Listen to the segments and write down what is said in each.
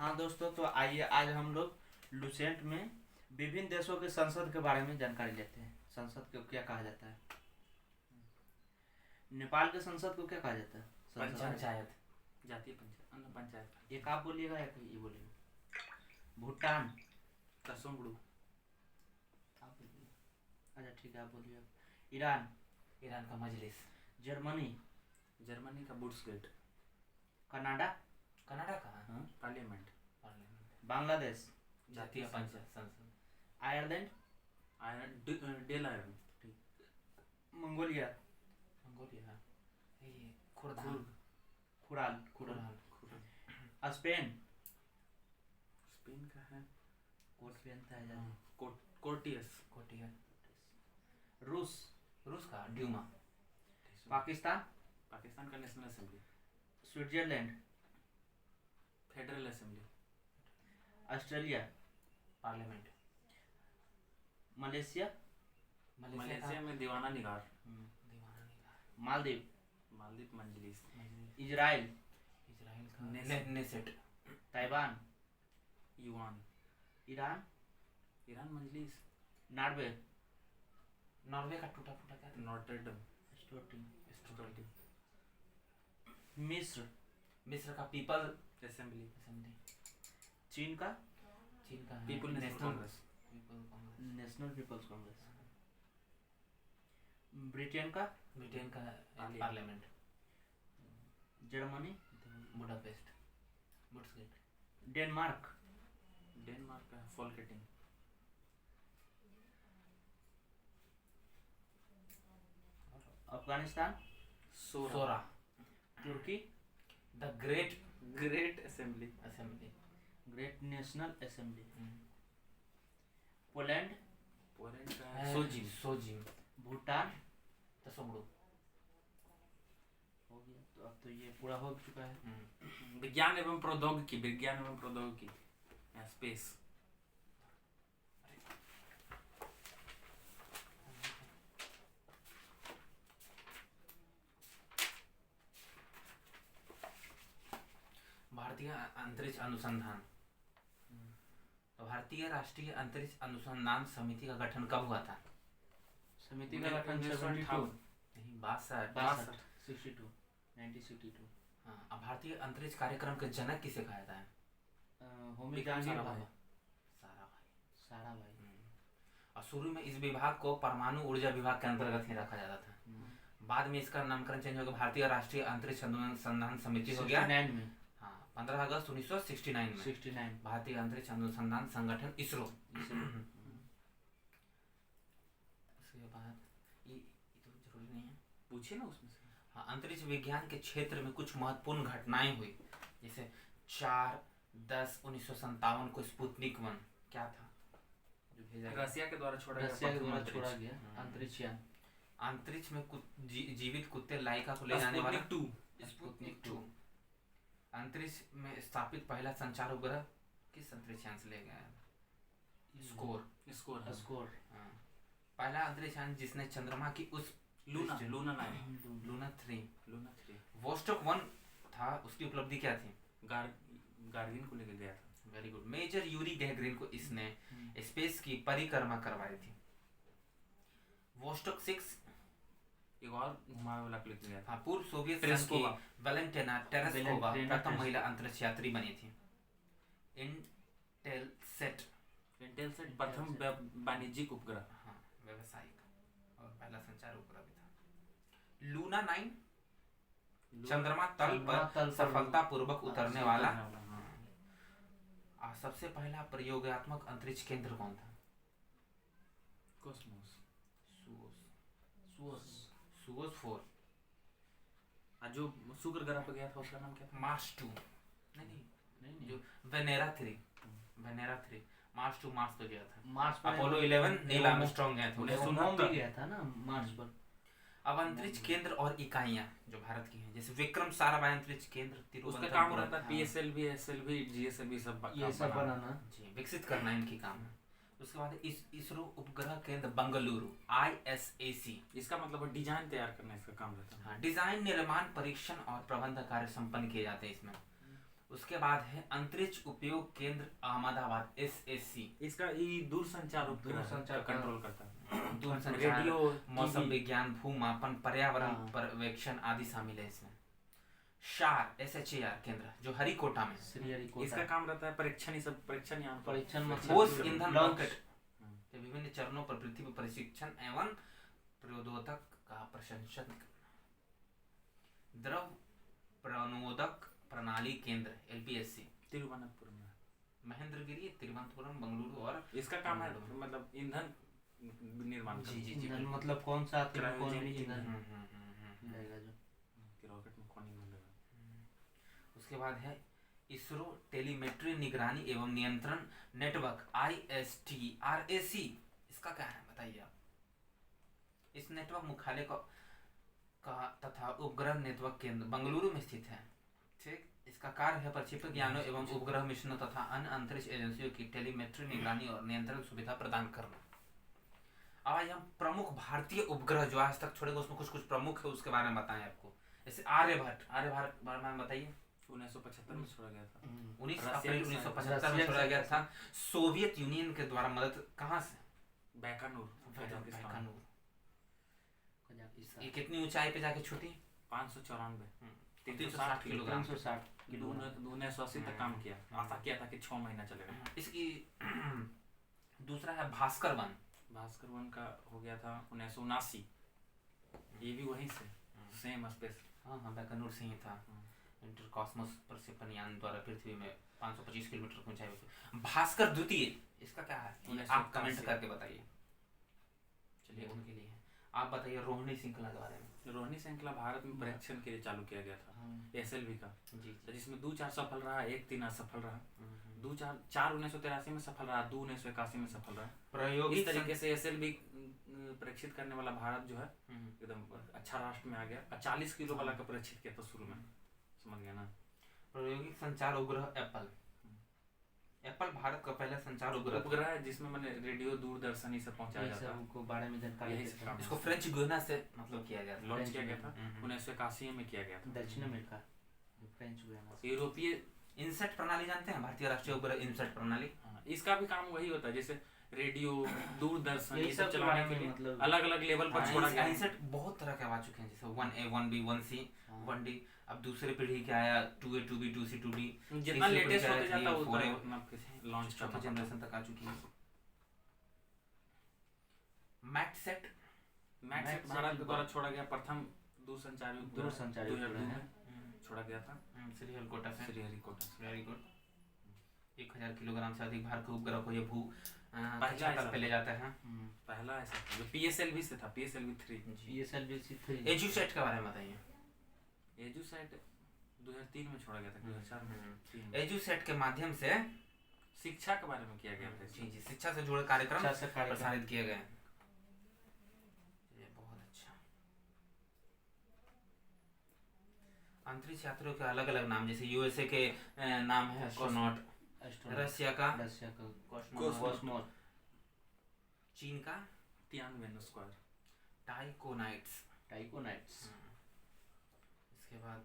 हाँ दोस्तों, तो आइए आज हम लोग लुसेंट में विभिन्न देशों के संसद के बारे में जानकारी लेते हैं। संसद को क्या कहा जाता है? नेपाल के संसद को क्या कहा जाता है? पंचायत, जातीय पंचायत। एक आप बोलिएगा, एक ये बोलिएगा। भूटान। तसोमगुड़ू। आप बोलिए। अच्छा ठीक है, आप बोलिए। ईरान। ईरान का मजलिस। जर्मनी। जर्मनी का बुड्सगेट। कनाडा। कनाडा का हाँ। पार्लियामेंट। बांग्लादेश। जातीय पंचायत संसद। आयरलैंड। डेल आयरन। मंगोलिया। मंगोलिया। ये खुरदान। खुराल। खुराल। स्पेन। स्पेन का है कोट पहनता है ज्यादा। कोर्टियस। रूस। रूस का ड्यूमा। पाकिस्तान। पाकिस्तान का national assembly. Switzerland. Federal assembly. Australia. Parliament. Malaysia. Malaysia में Dewan Negara. Maldives. Maldives Majlis. Israel. Israel का Knesset. Taiwan. Yuan. Iran. Iran Majlis. Norway. Norway का टूटा फूटा क्या था? नॉर्टरडम। स्टोटिंग। मिस्र। मिस्र का पीपल असेंबली। चीन का people national congress. National people's congress. Britain का parliament. Germany Budapest. Bundestag. Denmark का फॉल्केटिंग। अफगानिस्तान सोरा। तुर्की the great assembly. Great national assembly. Poland का सोजिम। भूटान तसोमगुड़ू। हो गया। तो अब तो ये पूरा हो चुका है। विज्ञान एवं प्रौद्योगिकी स्पेस। भारतीय अंतरिक्ष अनुसंधान। तो भारतीय राष्ट्रीय अंतरिक्ष अनुसंधान समिति का गठन कब हुआ था? समिति का गठन 1962। हाँ। अब भारतीय अंतरिक्ष कार्यक्रम के जनक किसे कहा जाता है? होमी साराभाई। और शुरू में इस विभाग को परमाणु ऊर्जा विभाग के अंतर्गत ही रखा जाता था। बाद में इसका नामकरण चेंज होकर भारतीय राष्ट्रीय अंतरिक्ष अनुसंधान समिति हो गया। 69 में। हाँ, 15 अगस्त 1969 में 69 भारतीय अंतरिक्ष अनुसंधान संगठन इसरो। उसके बाद ये तो जरूरी नहीं है, पूछिए ना उसमें से। हाँ, अंतरिक्ष विज्ञान के क्षेत्र में कुछ महत्वपूर्ण घटनाएं हुई, जैसे 4/10/1957 को स्पुतनिक 1 क्या था जो भेजा गया? रसिया के द्वारा छोड़ा गया अंतरिक्ष यान। अंतरिक्ष में जीवित कुत्ते लाइका को ले जाने वाला स्पुतनिक 2। अंतरिक्ष में स्थापित पहला संचार उपग्रह किस अंतरिक्ष यान से ले गया? स्कोर। हाँ। पहला अंतरिक्ष यान जिसने चंद्रमा की उस लूना 3 वोस्टोक 1 था, उसकी उपलब्धि क्या थी? गार्गिन को लेकर गया था। Very good. Major Yuri Gagarin को इसने स्पेस की परिक्रमा करवाई थी। वोस्टोक 6 एक और घुमावे वाला क्लिक गया था। पूर्व सोवियत संघ की वैलेंटिना टेरेस्कोवा प्रथम महिला अंतरिक्ष यात्री बनी थी। इंटेलसेट प्रथम वाणिज्यिक उपग्रह। हाँ, व्यावसायिक और पहला संचार उपग्रह भी था। लूना 9 चंद्रमा तल पर सफलतापूर्वक उतरने वाला। सबसे पहला प्रयोगात्मक अंतरिक्ष केंद्र कौन था? कॉस्मोस। सुओस 4। जो शुक्र ग्रह पर गया था उसका नाम क्या था? मार्स 2। नहीं, जो वेनेरा 3 मार्स 2 मार्स पे गया था। मार्स पर अपोलो 11 नील आर्मस्ट्रांग गया था। गया था ना मार्स पर। अब अंतरिक्ष केंद्र और इकाइयां जो भारत की हैं, जैसे विक्रम साराभाई अंतरिक्ष केंद्र तिरुवनंतपुरम, उसका काम रहता है पीएसएलवी, एसएलवी, जीएसएलवी सब ये सब बनाना जी, विकसित करना इनकी काम है। उसके बाद इसरो उपग्रह केंद्र बंगलुरु ISAC, इसका मतलब डिजाइन तैयार करना इसका काम रहता है। हाँ, डिजाइन, निर्माण, परीक्षण और प्रबंध कार्य संपन्न किए जाते हैं इसमें। उसके बाद है अंतरिक्ष उपयोग केंद्र अहमदाबाद, SAC। इसका ये दूरसंचार उपग्रह दूरसंचार कंट्रोल करता है। दूरसंचार, रेडियो, मौसम टीवी। विज्ञान, भूमापन, पर्यावरण हाँ। पर्यवेक्षण आदि शामिल है इसमें। शार SHAR केंद्र जो हरिकोटा में है। श्रीहरिकोटा। इसका काम रहता है परीक्षण, ये सब परीक्षण यान पर। परीक्षण मतलब ठोस ईंधन लॉन्च। रॉकेट के विभिन्न चरणों पर पृथ्वी पर परीक्षण एवं प्रयोदोतक का प्रशंसन करना। द्रव प्रणोदक प्रणाली केंद्र LPSC तिरुवनंतपुरम में। महेंद्रगिरी, तिरुवनंतपुरम, बेंगलुरु और इसका काम है मतलब ईंधन निर्माण जी जी जी ईंधन मतलब कौन सा कौन क्रायोजेनिक ईंधन हम्म। रहेगा जो कि रॉकेट में कौन ईंधन लगा। उसके बाद है इसरो टेलीमेट्री निगरानी एवं नियंत्रण नेटवर्क ISTRAC। इसका क्या है बताइए आप। इस नेटवर्क मुख्यालय का तथा उपग्रह नेटवर्क केंद्र बेंगलुरु में स्थित है। ठीक, इसका कार्य है प्रक्षेपक यानों एवं उपग्रह मिशनों तथा अन्य अंतरिक्ष एजेंसियों की टेलीमेट्री निगरानी और नियंत्रण सुविधा प्रदान करना। अब आइए हम प्रमुख भारतीय उपग्रह जो आज तक छोड़े गए उसमें कुछ कुछ प्रमुख है उसके बारे में बताएं आपको। जैसे आर्यभट्ट बारे में बताइए। 1975 में छोड़ा गया था। 19 रसिया अप्रैल के 1975 में छोड़ा गया था। सोवियत यूनियन के द्वारा मदद कहाँ से? Baikonur, Kazakhstan. बैकानूर। कजाकिस्तान। ये कितनी ऊंचाई पे जाके छूटी? 594, 360 किलोग्राम। 360 किलो। 1980 तक काम किया। आशा किया था कि 6 महीना चलेगा। इसकी दूसरा है भास्कर 1। भास्कर 1 का हो गया था 1979। ये भी वहीं से सेम स्पेस। हाँ बैकानूर से ही था। इंटरकॉस्मोस प्रक्षेपण यान द्वारा पृथ्वी में 525 किलोमीटर की ऊंचाई पे। भास्कर द्वितीय, इसका क्या है ये आप कमेंट करके बताइए। चलिए उनके लिए है। आप बताइए रोहिणी श्रृंखला के बारे में। रोहिणी श्रृंखला भारत में परीक्षण के लिए चालू किया गया था, SLV का, जी जिसमें 2-4 सफल रहा, 1-3 असफल रहा। 2-4 1983 में सफल रहा, 2 1981 में सफल रहा। प्रायोगिक इस तरीके से SLV परीक्षित करने वाला भारत जो है एकदम अच्छा राष्ट्र में आ गया। 40 किलो वाला का परीक्षित किया था शुरू में, समझ गया ना। प्रायोगिक संचार उपग्रह एप्पल भारत का पहला संचार उपग्रह है जिसमें मैंने रेडियो, दूरदर्शन ये सब पहुंचाया ये जाता है। सब को बारे में जानकारी यही देते सब हैं। काम इसको फ्रेंच गुयाना से मतलब किया गया था। लॉन्च किया गया था। हम्म। 1981 में किया गया था। दक्षिण अमेरिका, फ्रेंच गुयाना। यूरोपीय इनसेट प्रणाली जानते हैं? भारतीय राष्ट्रीय उपग्रह इनसेट प्रणाली। इसका भी काम वही होता है, जैसे रेडियो, दूरदर्शन यही ये सब सब के चलाने बारे के में लिए मतलब अलग अलग लेवल पर छोड़ा गया है। इनसेट बहुत तरह के आ चुके हैं, जैसे 1A 1B 1C 1D। अब दूसरे पीढ़ी के आया 2A 2B 2C 2D। जितना तीसरी लेटेस्ट पीढ़ी होते जाता है आई थी, उतना 4A उतना लॉन्च चौथी करना जनरेशन तक आ चुकी है। मैटसेट मैक्स भारत के द्वारा छोड़ा गया प्रथम दूरसंचारी उपग्रह दूरसंचारी 2002 उपग्रह में छोड़ा गया था। श्रीहरिकोटा से। श्रीहरिकोटा। श्रीहरिकोट 1000 किलोग्राम से अधिक भार के उपग्रह को ये भू पहला तल पे ले जाते हैं। पहला ऐसा था जो PSLV से था, PSLV 3। PSLV 3। एजुसेट के बारे में बताइए। एजुसेट 2003 में छोड़ा गया था, 2004 में। 3 में। एजुसेट के माध्यम से शिक्षा के बारे में किया गया था। जी जी शिक्षा से जुड़े कार्यक्रम शिक्षा से कार्यक्रम प्रसारित किए गए। ये बहुत अच्छा। अंतरिक्ष यात्रियों के अलग अलग नाम, जैसे USA के नाम है एस्ट्रोनॉट, रशिया का कॉस्मोनॉट, चीन का तियानवे स्क्वायर, टाइकोनाइट्स। इसके बाद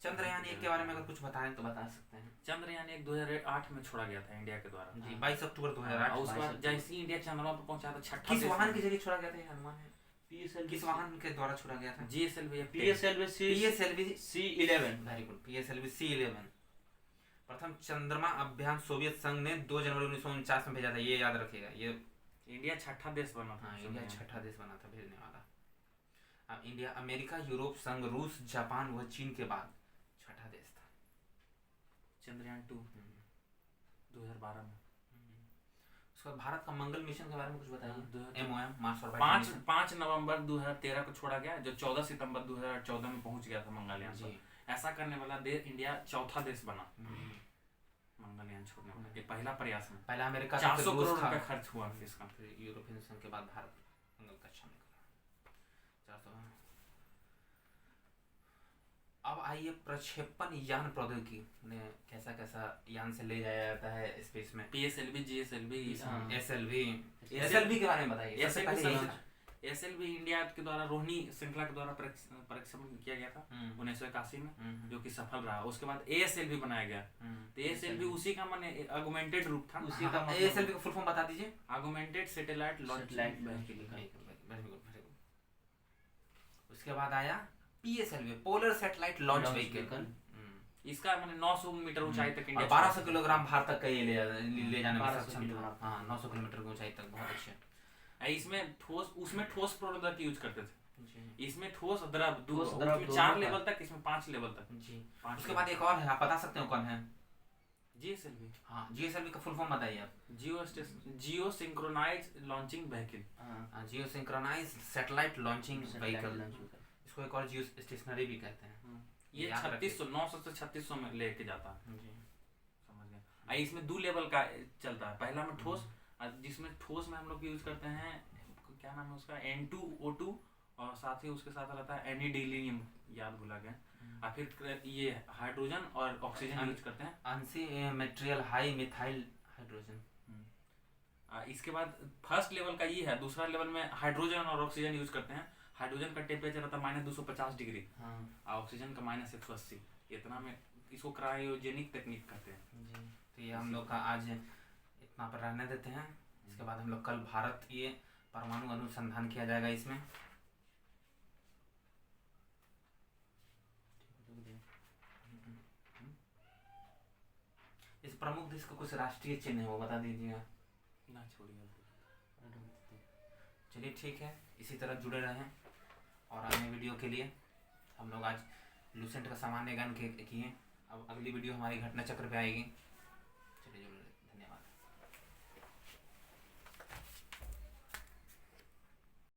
चंद्रयान 1 के बारे में अगर कुछ बताएं तो बता सकते हैं। चंद्रयान 1 2008 में छोड़ा गया था इंडिया के द्वारा। जी 22 अक्टूबर 2008। और उसके बाद जैसे ही इंडिया चंद्रमा पर पहुंचा था, छठा किस देश वाहन बना। के जरिए छोड़ा गया था ये अनुमान है? PSLV किस वाहन के द्वारा छोड़ा गया था? GSLV PSLV C11। Very good. PSLV C11 प्रथम चंद्रमा अभियान सोवियत संघ ने 2 जनवरी 1949 में भेजा था, ये याद रखिएगा। ये इंडिया छठा देश बना था। हाँ इंडिया छठा देश बना था भेजने वाला। अब इंडिया अमेरिका, यूरोप संघ, रूस, जापान व चीन के बाद छठा देश था। चंद्रयान 2 2012 में। उसके बाद भारत का मंगल मिशन के बारे में कुछ बताइए। MOM मार्स ऑर्बिटर 5 नवंबर 2013 को छोड़ा गया, जो 14 सितंबर 2014 में पहुंच गया था मंगलयान जी। पर। ऐसा करने वाला देश इंडिया चौथा देश बना मंगलयान छोड़ने वाला। ये पहला प्रयास में पहला अमेरिका 400 करोड़ रुपए खर्च हुआ इसका। फिर यूरोपियन संघ के बाद भारत मंगल कक्षा में करा 400। अब आइए प्रक्षेपण यान प्रौद्योगिकी ने कैसा कैसा यान से ले जाया जाता है स्पेस में। PSLV, GSLV, SLV के बारे में बताइए। सबसे पहले ASLV इंडिया के द्वारा रोहिणी श्रृंखला के द्वारा परीक्षण किया गया था 1981 में, जो कि सफल रहा। उसके बाद ASLV बनाया गया। तो ASLV उसी का माने ऑगमेंटेड रूप था। उसी का मतलब ASLV का फुल फॉर्म बता दीजिए। Augmented satellite launch vehicle. उसके बाद आया PSLV, polar satellite launch vehicle. इसका माने 900 मीटर ऊंचाई तक इंडिया 1200 किलोग्राम भार तक का ये ले जाने में सक्षम था। हाँ, 900 किलोमीटर की ऊंचाई तक, बहुत अच्छे। इसमें उसमें ठोस प्रोडक्ट यूज करते थे। इसमें ठोस द्रव द्रव 4 लेवल तक, इसमें 5 लेवल तक जी। उसके बाद एक और है, आप बता सकते हो कौन है? GSLV। हाँ, GSLV का फुल फॉर्म बताइए आप। जियो सिंक्रोनाइज लॉन्चिंग व्हीकल। जियो सिंक्रोनाइज सैटेलाइट लॉन्चिंग व्हीकल। इसको एक और जियो स्टेशनरी भी कहते हैं। ये 900 से 3600 में लेके जाता है जी, समझ गया। इसमें 2 लेवल का चलता है। पहला में ठोस, जिसमें ठोस में हम लोग यूज करते हैं, क्या नाम है उसका, N2O2, और साथ ही उसके साथ रहता है एनिडिलिनियम, याद भुला गया। और फिर ये हाइड्रोजन और ऑक्सीजन यूज करते हैं। अनसीमेट्रियल हाई मिथाइल हाइड्रोजन। इसके बाद फर्स्ट लेवल का ये है। दूसरा लेवल में हाइड्रोजन और ऑक्सीजन यूज करते हैं। हाइड्रोजन का टेम्परेचर रहता है -250 डिग्री, ऑक्सीजन का -180। इतना में इसको क्रायोजेनिक तकनीक कहते हैं जी। तो ये हम लोग का आज इतना पर रहने देते हैं। इसके बाद हम लोग कल भारत ये परमाणु अनुसंधान किया जाएगा इसमें। इस प्रमुख देश का कुछ राष्ट्रीय चिन्ह है, वो बता दीजिएगा। ना छोड़िए। चलिए ठीक है, इसी तरह जुड़े रहें। और अन्य वीडियो के लिए हम लोग आज लूसेंट का सामान्य ज्ञान किए। अब अगली वीडियो हमारी घटना चक्र पे आएगी।